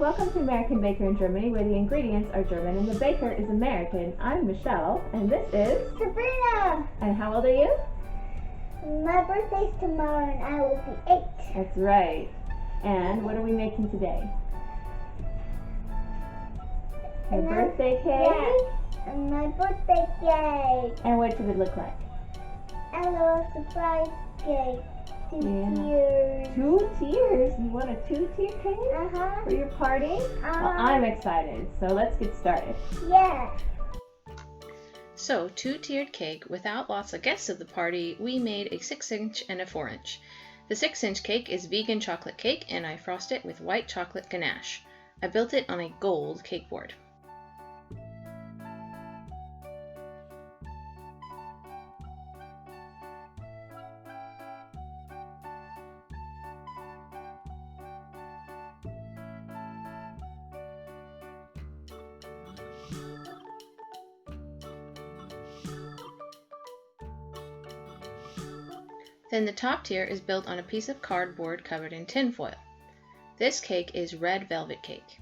welcome to American Baker in Germany, where the ingredients are German and the baker is American. I'm Michelle, and this is Sabrina. And how old are you? My birthday's tomorrow, and I will be 8. That's right. And what are we making today? Your birthday cake? Yeah, and my birthday cake. And what does it look like? And a little surprise cake. 2 tiers. 2 tiers? You want a 2-tier cake? Uh-huh. For your party? Well, I'm excited, so let's get started. Yeah. So, 2-tiered cake without lots of guests at the party, we made a 6-inch and a 4-inch. The 6-inch cake is vegan chocolate cake, and I frost it with white chocolate ganache. I built it on a gold cake board. Then the top tier is built on a piece of cardboard covered in tin foil. This cake is red velvet cake.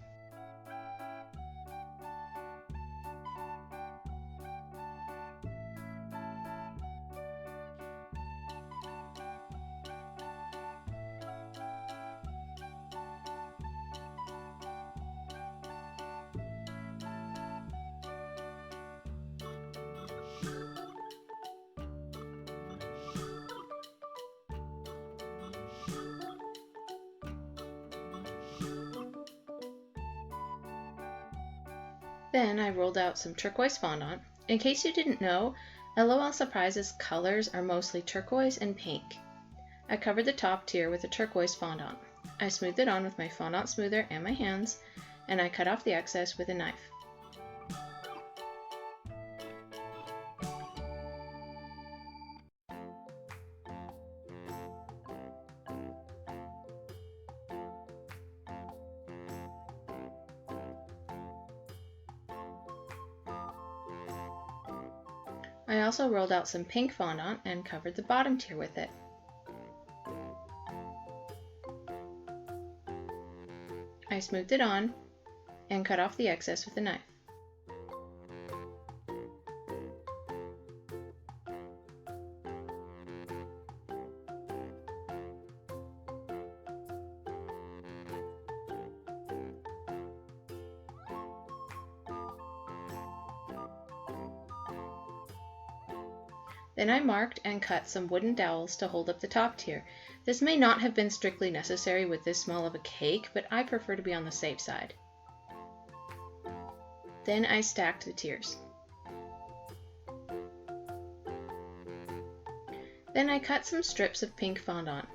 Then I rolled out some turquoise fondant. In case you didn't know, LOL Surprises colors are mostly turquoise and pink. I covered the top tier with a turquoise fondant. I smoothed it on with my fondant smoother and my hands, and I cut off the excess with a knife. I also rolled out some pink fondant and covered the bottom tier with it. I smoothed it on and cut off the excess with a knife. Then I marked and cut some wooden dowels to hold up the top tier. This may not have been strictly necessary with this small of a cake, but I prefer to be on the safe side. Then I stacked the tiers. Then I cut some strips of pink fondant.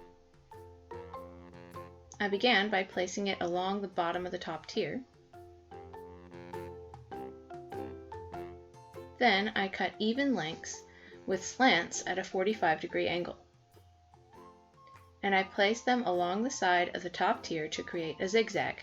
I began by placing it along the bottom of the top tier. Then I cut even lengths with slants at a 45-degree angle. And I placed them along the side of the top tier to create a zigzag.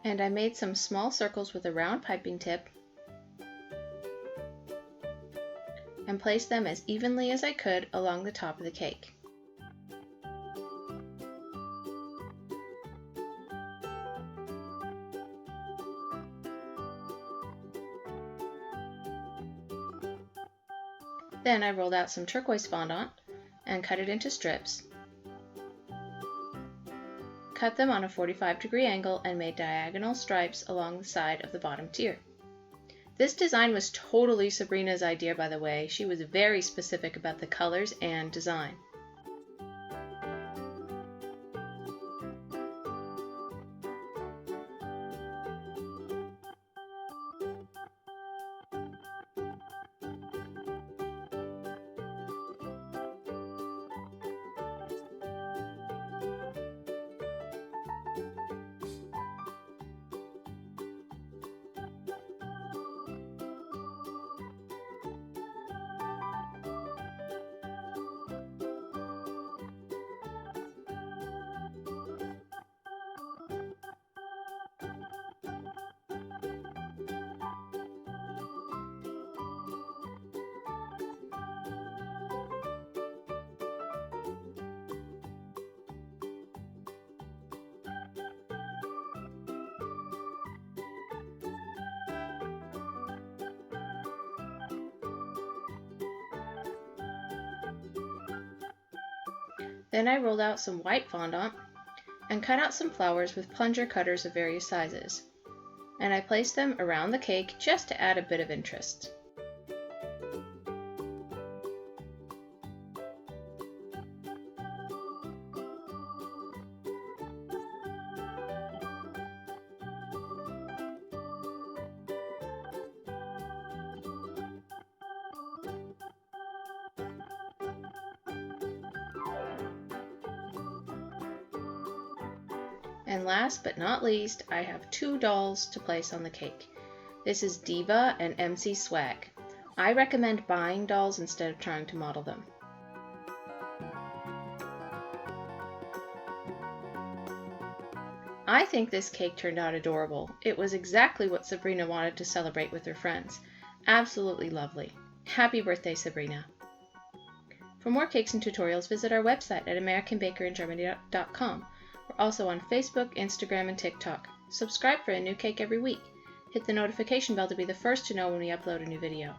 And I made some small circles with a round piping tip and placed them as evenly as I could along the top of the cake. Then I rolled out some turquoise fondant and cut it into strips. Cut them on a 45-degree angle and made diagonal stripes along the side of the bottom tier. This design was totally Sabrina's idea, by the way. She was very specific about the colors and design. Then I rolled out some white fondant and cut out some flowers with plunger cutters of various sizes. And I placed them around the cake just to add a bit of interest. And last but not least, I have 2 dolls to place on the cake. This is Diva and MC Swag. I recommend buying dolls instead of trying to model them. I think this cake turned out adorable. It was exactly what Sabrina wanted to celebrate with her friends. Absolutely lovely. Happy birthday, Sabrina. For more cakes and tutorials, visit our website at AmericanBakerInGermany.com. We're also on Facebook, Instagram, and TikTok. Subscribe for a new cake every week. Hit the notification bell to be the first to know when we upload a new video.